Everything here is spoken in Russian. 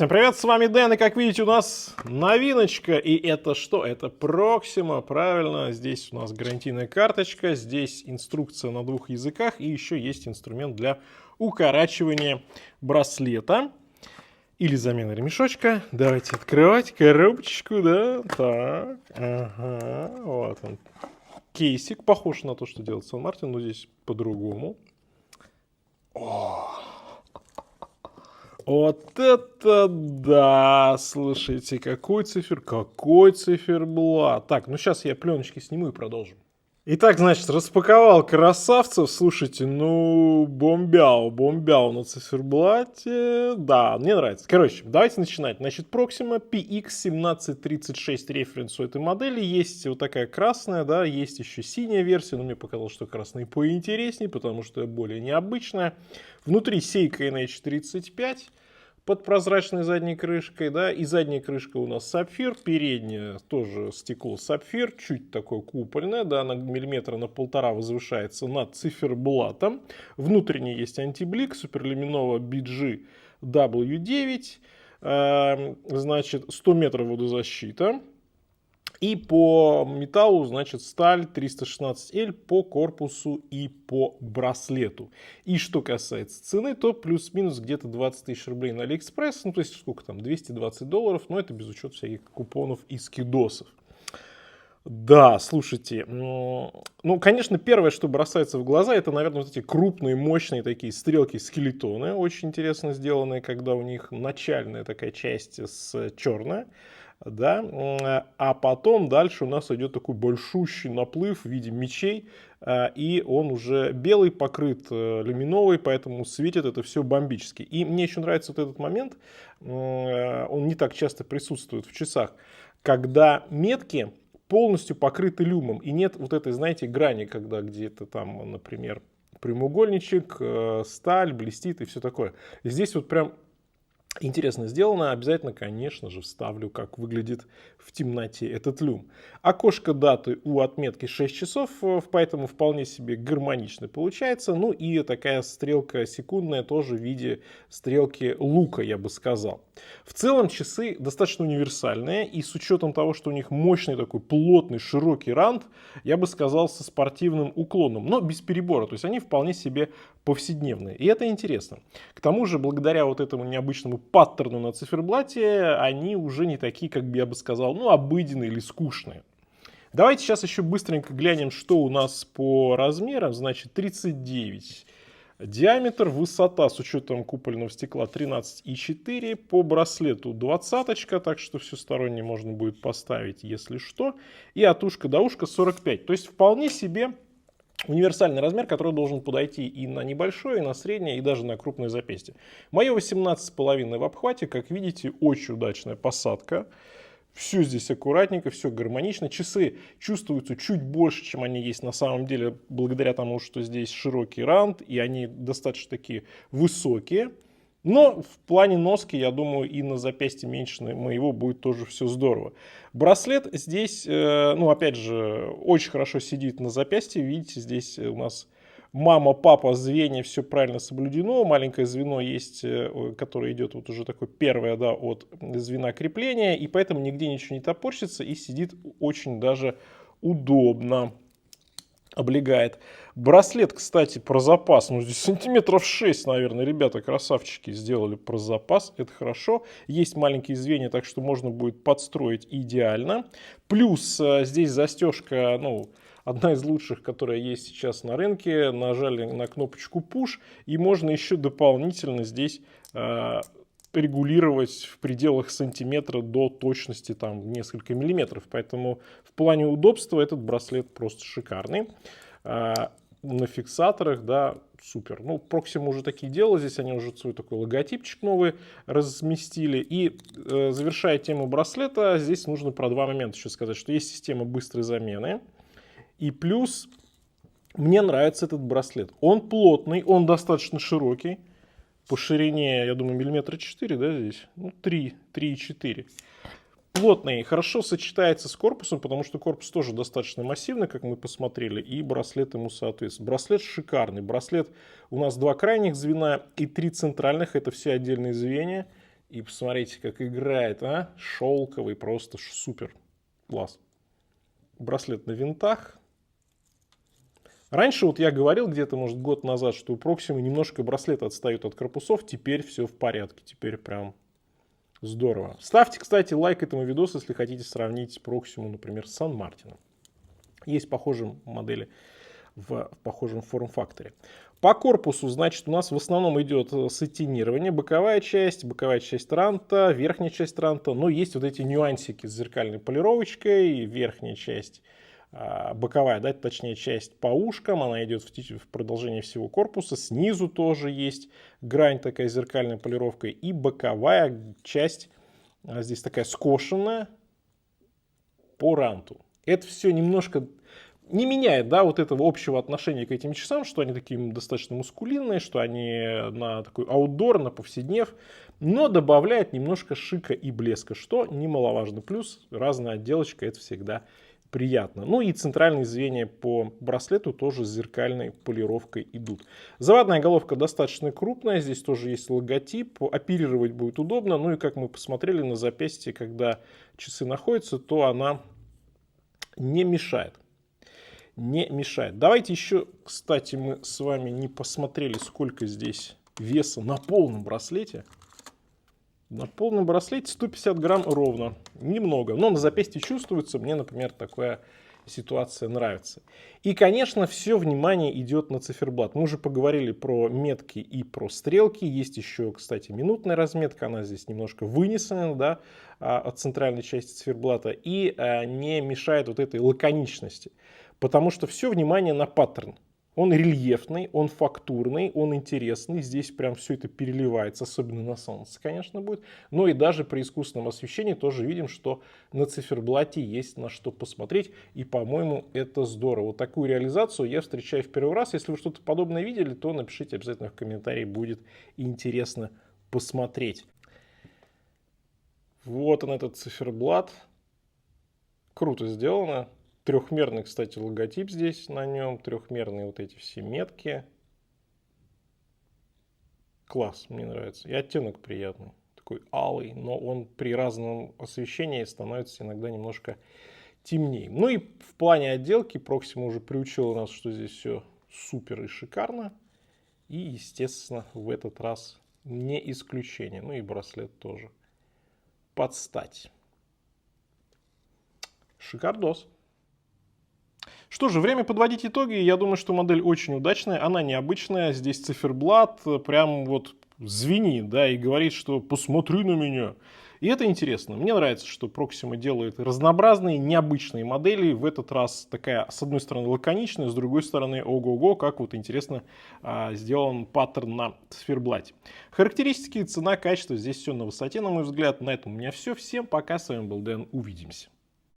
Всем привет, с вами Дэн, и как видите, у нас новиночка. И это что? Это Proxima, правильно. Здесь у нас гарантийная карточка, здесь инструкция на двух языках, и еще есть инструмент для укорачивания браслета или замены ремешочка. Давайте открывать коробочку, да. Так, ага, вот он. Кейсик, похож на то, что делает Сан-Мартин, но здесь по-другому. Вот это да! Слушайте, какой циферблат. Так, ну сейчас я пленочки сниму и продолжим. Итак, значит, распаковал красавцев. Слушайте, ну, бомбяу на циферблате. Да, мне нравится. Короче, давайте начинать. Значит, Proxima PX1736 референс у этой модели. Есть вот такая красная, да, есть еще синяя версия, но мне показалось, что красная поинтереснее, потому что более необычная. Внутри сейка NH35 под прозрачной задней крышкой, да, и задняя крышка у нас сапфир, передняя тоже стекло сапфир, чуть такое купольное, да, на миллиметра на 1,5 возвышается над циферблатом. Внутренний есть антиблик, Superluminova BG W9, значит, 100 метров водозащита. И по металлу, значит, сталь 316L по корпусу и по браслету. И что касается цены, то плюс-минус где-то 20 тысяч рублей на Алиэкспресс. Ну, то есть, сколько там, $220, но это без учета всяких купонов и скидосов. Да, слушайте, ну, конечно, первое, что бросается в глаза, это, наверное, вот эти крупные, мощные такие стрелки-скелетоны, очень интересно сделанные, когда у них начальная такая часть черная. Да, а потом дальше у нас идет такой большущий наплыв в виде мечей, и он уже белый, покрыт люминовой, поэтому светит это все бомбически. И мне еще нравится вот этот момент, он не так часто присутствует в часах, когда метки полностью покрыты люмом, и нет вот этой, знаете, грани, когда где-то там, например, прямоугольничек, сталь блестит и все такое. И здесь вот прям интересно сделано. Обязательно, конечно же, вставлю, как выглядит в темноте этот люм. Окошко даты у отметки 6 часов, поэтому вполне себе гармонично получается. Ну и такая стрелка секундная тоже в виде стрелки лука, я бы сказал. В целом часы достаточно универсальные, и с учетом того, что у них мощный такой плотный широкий рант, я бы сказал, со спортивным уклоном, но без перебора. То есть они вполне себе повседневные. И это интересно. К тому же, благодаря вот этому необычному паттерну на циферблате, они уже не такие, как бы я бы сказал, ну, обыденные или скучные. Давайте сейчас еще быстренько глянем, что у нас по размерам. Значит, 39 диаметр, высота с учетом купольного стекла 13,4, по браслету 20-очка, так что всесторонне можно будет поставить, если что. И от ушка до ушка 45. То есть вполне себе универсальный размер, который должен подойти и на небольшое, и на среднее, и даже на крупное запястье. Мое 18,5 в обхвате, как видите, очень удачная посадка. Все здесь аккуратненько, все гармонично. Часы чувствуются чуть больше, чем они есть на самом деле, благодаря тому, что здесь широкий рант, и они достаточно такие высокие. Но в плане носки, я думаю, и на запястье меньше моего будет тоже все здорово. Браслет здесь, ну, опять же, очень хорошо сидит на запястье. Видите, здесь у нас мама, папа, звенья, все правильно соблюдено. Маленькое звено есть, которое идет вот уже такое первое, да, от звена крепления. И поэтому нигде ничего не топорщится и сидит очень даже удобно. Облегает. Браслет, кстати, про запас. Ну, здесь сантиметров 6, наверное, ребята, красавчики, сделали про запас. Это хорошо. Есть маленькие звенья, так что можно будет подстроить идеально. Плюс здесь застежка, ну, одна из лучших, которая есть сейчас на рынке. Нажали на кнопочку Push, и можно еще дополнительно здесь регулировать в пределах сантиметра до точности там несколько миллиметров. Поэтому в плане удобства этот браслет просто шикарный. На фиксаторах, да, супер. Ну, Proxima уже такие делали, здесь они уже свой такой логотипчик новый разместили. И завершая тему браслета, здесь нужно про два момента еще сказать, что есть система быстрой замены. И плюс мне нравится этот браслет. Он плотный, он достаточно широкий. По ширине, я думаю, миллиметра 4, да, здесь? Ну, 3,4. Плотный, хорошо сочетается с корпусом, потому что корпус тоже достаточно массивный, как мы посмотрели, и браслет ему соответствует. Браслет шикарный. Браслет у нас 2 крайних звена и 3 центральных, это все отдельные звенья. И посмотрите, как играет, а? Шелковый, просто супер. Класс. Браслет на винтах. Раньше вот я говорил где-то, может, год назад, что у Proxima немножко браслет отстает от корпусов. Теперь все в порядке. Теперь прям здорово. Ставьте, кстати, лайк этому видосу, если хотите сравнить Proxima, например, с Сан-Мартином. Есть похожие модели в похожем форм-факторе. По корпусу, значит, у нас в основном идет сатинирование. Боковая часть ранта, верхняя часть ранта. Но есть вот эти нюансики с зеркальной полировочкой. Верхняя часть, боковая, да, точнее, часть по ушкам. Она идет в продолжении всего корпуса. Снизу тоже есть грань такая с зеркальной полировкой. И боковая часть здесь такая скошенная по ранту. Это все немножко не меняет, да, вот этого общего отношения к этим часам, что они такие достаточно мускулинные, что они на такой аутдор, на повседнев, но добавляет немножко шика и блеска, что немаловажно. Плюс разная отделочка, это всегда приятно. Ну и центральные звенья по браслету тоже с зеркальной полировкой идут. Заводная головка достаточно крупная, здесь тоже есть логотип, оперировать будет удобно. Ну и как мы посмотрели на запястье, когда часы находятся, то она не мешает. Не мешает. Давайте еще, кстати, мы с вами не посмотрели, сколько здесь веса на полном браслете. На полном браслете 150 грамм ровно. Немного, но на запястье чувствуется. Мне, например, такая ситуация нравится. И, конечно, все внимание идет на циферблат. Мы уже поговорили про метки и про стрелки. Есть еще, кстати, минутная разметка. Она здесь немножко вынесена, да, от центральной части циферблата и не мешает вот этой лаконичности. Потому что все внимание на паттерн. Он рельефный, он фактурный, он интересный. Здесь прям все это переливается, особенно на солнце, конечно, будет. Но и даже при искусственном освещении тоже видим, что на циферблате есть на что посмотреть. И, по-моему, это здорово. Вот такую реализацию я встречаю в первый раз. Если вы что-то подобное видели, то напишите обязательно в комментарии. Будет интересно посмотреть. Вот он, этот циферблат. Круто сделано. Трехмерный, кстати, логотип здесь на нем. Трехмерные вот эти все метки. Класс, мне нравится. И оттенок приятный. Такой алый, но он при разном освещении становится иногда немножко темнее. Ну и в плане отделки Proxima уже приучила нас, что здесь все супер и шикарно. И, естественно, в этот раз не исключение. Ну и браслет тоже под стать. Шикардос. Что же, время подводить итоги. Я думаю, что модель очень удачная, она необычная. Здесь циферблат прям вот звенит, да, и говорит, что посмотри на меня. И это интересно. Мне нравится, что Proxima делает разнообразные, необычные модели. В этот раз такая, с одной стороны, лаконичная, с другой стороны, ого-го, как вот интересно сделан паттерн на циферблате. Характеристики, цена, качество, здесь все на высоте, на мой взгляд. На этом у меня все. Всем пока, с вами был Дэн, увидимся.